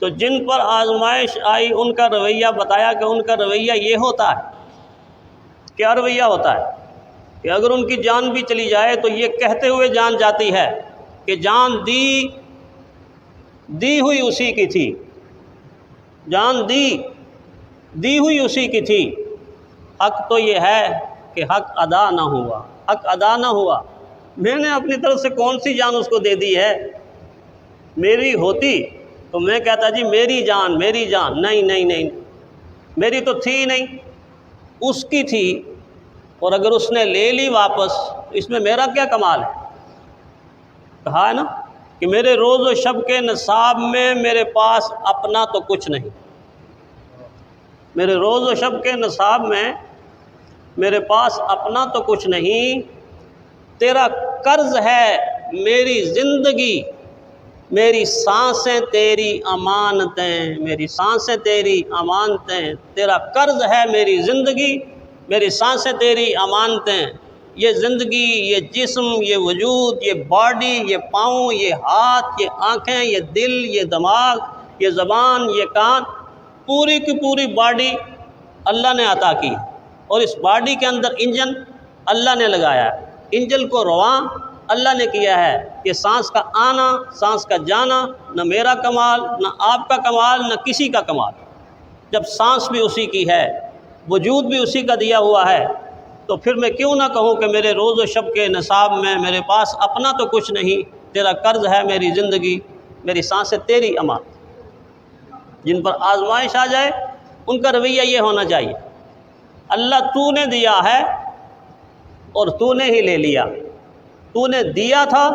تو جن پر آزمائش آئی ان کا رویہ بتایا کہ ان کا رویہ یہ ہوتا ہے۔ کیا رویہ ہوتا ہے؟ کہ اگر ان کی جان بھی چلی جائے تو یہ کہتے ہوئے جان جاتی ہے کہ جان دی ہوئی اسی کی تھی، جان دی ہوئی اسی کی تھی۔ حق تو یہ ہے کہ حق ادا نہ ہوا، حق ادا نہ ہوا۔ میں نے اپنی طرف سے کون سی جان اس کو دے دی ہے؟ میری ہوتی تو میں کہتا جی میری جان میری جان، نہیں نہیں نہیں، میری تو تھی نہیں، اس کی تھی، اور اگر اس نے لے لی واپس اس میں میرا کیا کمال ہے؟ کہا ہے نا کہ میرے روز و شب کے نصاب میں میرے پاس اپنا تو کچھ نہیں، میرے روز و شب کے نصاب میں میرے پاس اپنا تو کچھ نہیں، تیرا قرض ہے میری زندگی، میری سانسیں تیری امانتیں، میری سانسیں تیری امانتیں، تیرا قرض ہے میری زندگی، میری سانسیں تیری امانتیں۔ یہ زندگی، یہ جسم، یہ وجود، یہ باڈی، یہ پاؤں، یہ ہاتھ، یہ آنکھیں، یہ دل، یہ دماغ، یہ زبان، یہ کان، پوری کی پوری باڈی اللہ نے عطا کی، اور اس باڈی کے اندر انجن اللہ نے لگایا ہے، انجن کو رواں اللہ نے کیا ہے۔ یہ سانس کا آنا، سانس کا جانا نہ میرا کمال، نہ آپ کا کمال، نہ کسی کا کمال۔ جب سانس بھی اسی کی ہے، وجود بھی اسی کا دیا ہوا ہے، تو پھر میں کیوں نہ کہوں کہ میرے روز و شب کے نصاب میں میرے پاس اپنا تو کچھ نہیں، تیرا قرض ہے میری زندگی، میری سانسیں تیری امانت۔ جن پر آزمائش آ جائے ان کا رویہ یہ ہونا چاہیے، اللہ تو نے دیا ہے اور تو نے ہی لے لیا، تو نے دیا تھا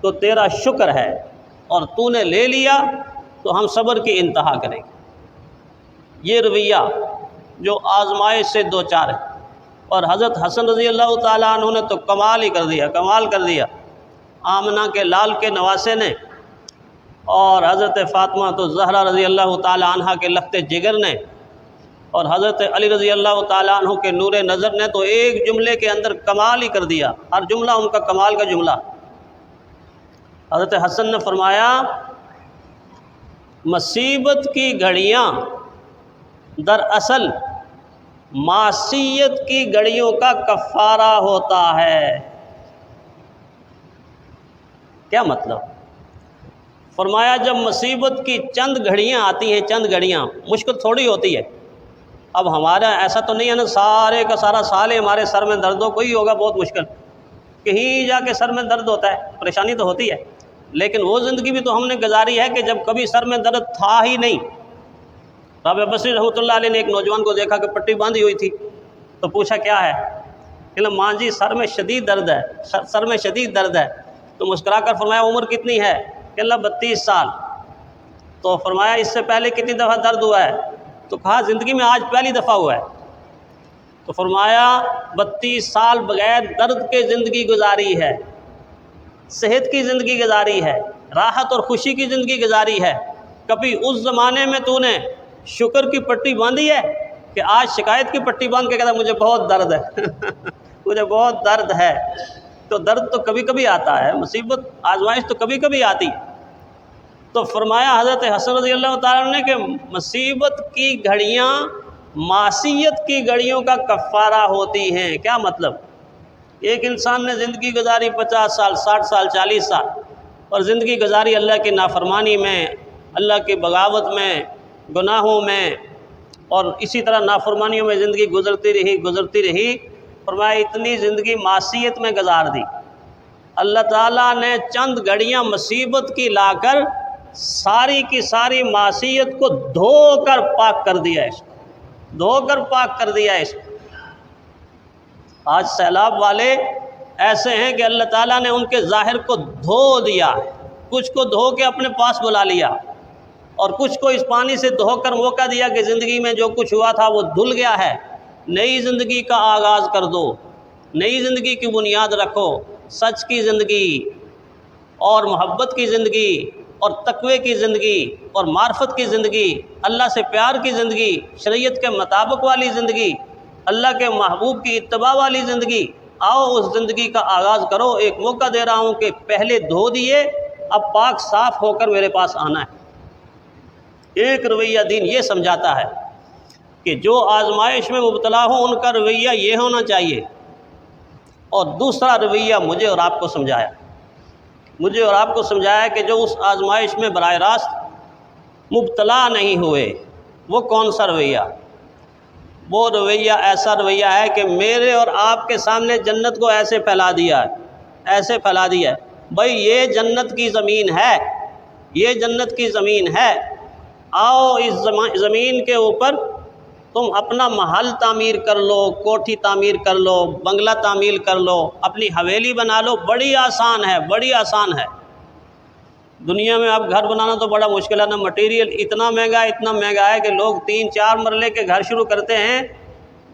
تو تیرا شکر ہے، اور تو نے لے لیا تو ہم صبر کی انتہا کریں گے۔ یہ رویہ جو آزمائش سے دو چار ہے، اور حضرت حسن رضی اللہ تعالیٰ عنہ نے تو کمال ہی کر دیا، کمال کر دیا۔ آمنہ کے لال کے نواسے نے، اور حضرت فاطمہ تو زہرا رضی اللہ تعالیٰ عنہ کے لخت جگر نے، اور حضرت علی رضی اللہ تعالیٰ عنہ کے نور نظر نے تو ایک جملے کے اندر کمال ہی کر دیا، ہر جملہ ان کا کمال کا جملہ۔ حضرت حسن نے فرمایا مصیبت کی گھڑیاں دراصل معصیت کی گھڑیوں کا کفارہ ہوتا ہے۔ کیا مطلب؟ فرمایا جب مصیبت کی چند گھڑیاں آتی ہیں، چند گھڑیاں، مشکل تھوڑی ہوتی ہے۔ اب ہمارا ایسا تو نہیں ہے نا سارے کا سارا سال ہمارے سر میں درد ہو، کوئی ہوگا بہت مشکل، کہیں جا کے سر میں درد ہوتا ہے، پریشانی تو ہوتی ہے، لیکن وہ زندگی بھی تو ہم نے گزاری ہے کہ جب کبھی سر میں درد تھا ہی نہیں۔ رابعہ بصری رحمۃ اللہ علیہ نے ایک نوجوان کو دیکھا کہ پٹی باندھی ہوئی تھی، تو پوچھا کیا ہے؟ کہ ماں جی سر میں شدید درد ہے، سر میں شدید درد ہے۔ تو مسکرا کر فرمایا عمر کتنی ہے؟ کہ 32 سال۔ تو فرمایا اس سے پہلے کتنی دفعہ درد ہوا ہے؟ تو کہا زندگی میں آج پہلی دفعہ ہوا ہے۔ تو فرمایا 32 سال بغیر درد کے زندگی گزاری ہے، صحت کی زندگی گزاری ہے، راحت اور خوشی کی زندگی گزاری ہے۔ کبھی اس زمانے میں تو نے شکر کی پٹی باندھی ہے کہ آج شکایت کی پٹی باندھ کے کہتا مجھے بہت درد ہے مجھے بہت درد ہے؟ تو درد تو کبھی کبھی آتا ہے، مصیبت آزمائش تو کبھی کبھی آتی۔ تو فرمایا حضرت حسن رضی اللہ تعالیٰ نے کہ مصیبت کی گھڑیاں معصیت کی گھڑیوں کا کفارہ ہوتی ہیں۔ کیا مطلب؟ ایک انسان نے زندگی گزاری 50 سال، 60 سال، 40 سال، اور زندگی گزاری اللہ کی نافرمانی میں، اللہ کی بغاوت میں، گناہوں میں، اور اسی طرح نافرمانیوں میں زندگی گزرتی رہی۔ فرمایا اتنی زندگی معصیت میں گزار دی، اللہ تعالیٰ نے چند گھڑیاں مصیبت کی لا کر ساری کی ساری معصیت کو دھو کر پاک کر دیا، اس کو دھو کر پاک کر دیا۔ اس کو آج سیلاب والے ایسے ہیں کہ اللہ تعالیٰ نے ان کے ظاہر کو دھو دیا، کچھ کو دھو کے اپنے پاس بلا لیا، اور کچھ کو اس پانی سے دھو کر موقع دیا کہ زندگی میں جو کچھ ہوا تھا وہ دھل گیا ہے، نئی زندگی کا آغاز کر دو، نئی زندگی کی بنیاد رکھو، سچ کی زندگی اور محبت کی زندگی اور تقوی کی زندگی اور معرفت کی زندگی، اللہ سے پیار کی زندگی، شریعت کے مطابق والی زندگی، اللہ کے محبوب کی اتباع والی زندگی۔ آؤ اس زندگی کا آغاز کرو۔ ایک موقع دے رہا ہوں کہ پہلے دھو دیے، اب پاک صاف ہو کر میرے پاس آنا ہے۔ ایک رویہ دین یہ سمجھاتا ہے کہ جو آزمائش میں مبتلا ہو ان کا رویہ یہ ہونا چاہیے، اور دوسرا رویہ مجھے اور آپ کو سمجھایا کہ جو اس آزمائش میں براہ راست مبتلا نہیں ہوئے، وہ کون سا رویہ؟ وہ رویہ ایسا رویہ ہے کہ میرے اور آپ کے سامنے جنت کو ایسے پھیلا دیا ہے بھائی یہ جنت کی زمین ہے، یہ جنت کی زمین ہے، آؤ اس زمین کے اوپر تم اپنا محل تعمیر کر لو، کوٹھی تعمیر کر لو، بنگلہ تعمیر کر لو، اپنی حویلی بنا لو، بڑی آسان ہے۔ دنیا میں اب گھر بنانا تو بڑا مشکل ہے نا، مٹیریل اتنا مہنگا ہے کہ لوگ 3-4 مرلے کے گھر شروع کرتے ہیں،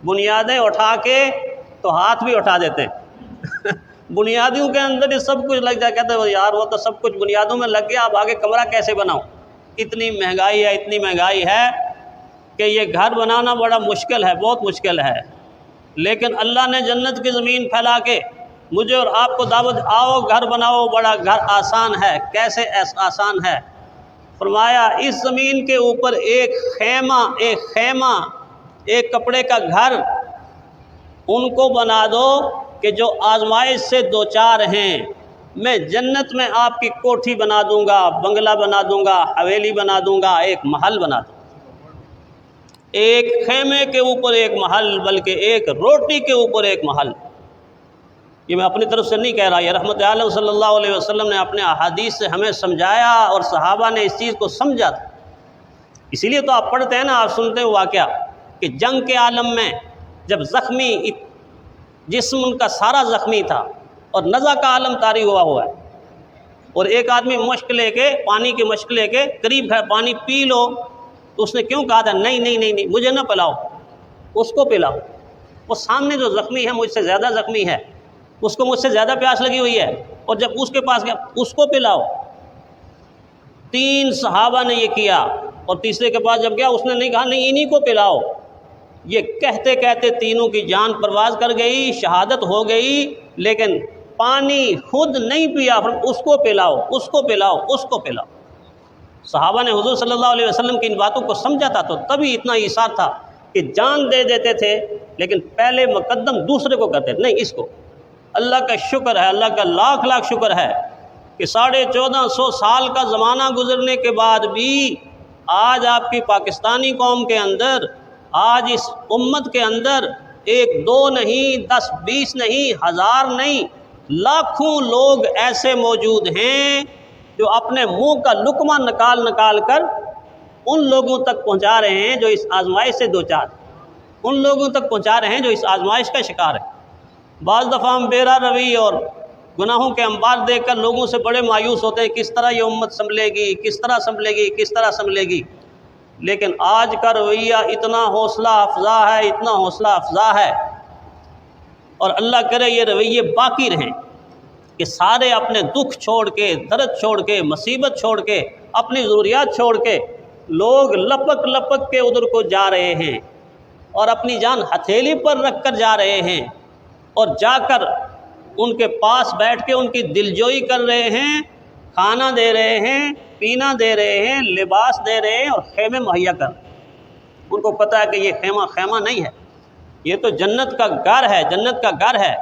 بنیادیں اٹھا کے تو ہاتھ بھی اٹھا دیتے ہیں بنیادوں کے اندر یہ سب کچھ لگ جائے، کہتے ہیں یار وہ تو سب کچھ بنیادوں میں لگ گیا، اب آگے کمرہ کیسے بناؤں؟ اتنی مہنگائی ہے کہ یہ گھر بنانا بڑا مشکل ہے، بہت مشکل ہے۔ لیکن اللہ نے جنت کی زمین پھیلا کے مجھے اور آپ کو دعوت، آؤ گھر بناؤ، بڑا گھر آسان ہے۔ کیسے آسان ہے؟ فرمایا اس زمین کے اوپر ایک خیمہ، ایک کپڑے کا گھر ان کو بنا دو کہ جو آزمائش سے دوچار ہیں، میں جنت میں آپ کی کوٹھی بنا دوں گا، بنگلہ بنا دوں گا، حویلی بنا دوں گا، ایک محل بنا دوں گا۔ ایک خیمے کے اوپر ایک محل، بلکہ ایک روٹی کے اوپر ایک محل۔ یہ میں اپنی طرف سے نہیں کہہ رہا، یہ رحمت عالم صلی اللہ علیہ وسلم نے اپنے احادیث سے ہمیں سمجھایا، اور صحابہ نے اس چیز کو سمجھا تھا۔ اسی لیے تو آپ پڑھتے ہیں نا، آپ سنتے ہیں واقعہ کہ جنگ کے عالم میں جب زخمی، جسم ان کا سارا زخمی تھا اور نزع کا عالم طاری ہوا ہے، اور ایک آدمی مشک لے کے، پانی کی مشک لے کے قریب ہے، پانی پی لو، تو اس نے کیوں کہا تھا نہیں مجھے نہ پلاؤ، اس کو پلاؤ۔ وہ سامنے جو زخمی ہے مجھ سے زیادہ زخمی ہے، اس کو مجھ سے زیادہ پیاس لگی ہوئی ہے، اور جب اس کے پاس گیا اس کو پلاؤ۔ 3 صحابہ نے یہ کیا، اور تیسرے کے پاس جب گیا اس نے نہیں کہا نہیں انہی کو پلاؤ۔ یہ کہتے کہتے تینوں کی جان پرواز کر گئی، شہادت ہو گئی، لیکن پانی خود نہیں پیا، اس کو پلاؤ۔ صحابہ نے حضور صلی اللہ علیہ وسلم کی ان باتوں کو سمجھا تھا، تو تبھی اتنا ایثار تھا کہ جان دے دیتے تھے، لیکن پہلے مقدم دوسرے کو کرتے تھے، نہیں اس کو۔ اللہ کا شکر ہے، اللہ کا لاکھ شکر ہے کہ 1450 سال کا زمانہ گزرنے کے بعد بھی آج آپ کی پاکستانی قوم کے اندر، آج اس امت کے اندر 1-2 نہیں، 10-20 نہیں، 1000 نہیں، لاکھوں لوگ ایسے موجود ہیں جو اپنے منہ کا لقمہ نکال کر ان لوگوں تک پہنچا رہے ہیں جو اس آزمائش سے دوچار، ان لوگوں تک پہنچا رہے ہیں جو اس آزمائش کا شکار ہے۔ بعض دفعہ ہم بیرا روی اور گناہوں کے انبار دیکھ کر لوگوں سے بڑے مایوس ہوتے ہیں، کس طرح یہ امت سنبھلے گی، کس طرح سنبھلے گی۔ لیکن آج کا رویہ اتنا حوصلہ افزا ہے، اور اللہ کرے یہ رویے باقی رہیں کہ سارے اپنے دکھ چھوڑ کے، درد چھوڑ کے، مصیبت چھوڑ کے، اپنی ضروریات چھوڑ کے، لوگ لپک کے ادھر کو جا رہے ہیں، اور اپنی جان ہتھیلی پر رکھ کر جا رہے ہیں، اور جا کر ان کے پاس بیٹھ کے ان کی دلجوئی کر رہے ہیں، کھانا دے رہے ہیں، پینا دے رہے ہیں، لباس دے رہے ہیں، اور خیمے مہیا کر رہے ہیں۔ ان کو پتہ ہے کہ یہ خیمہ نہیں ہے، یہ تو جنت کا گھر ہے،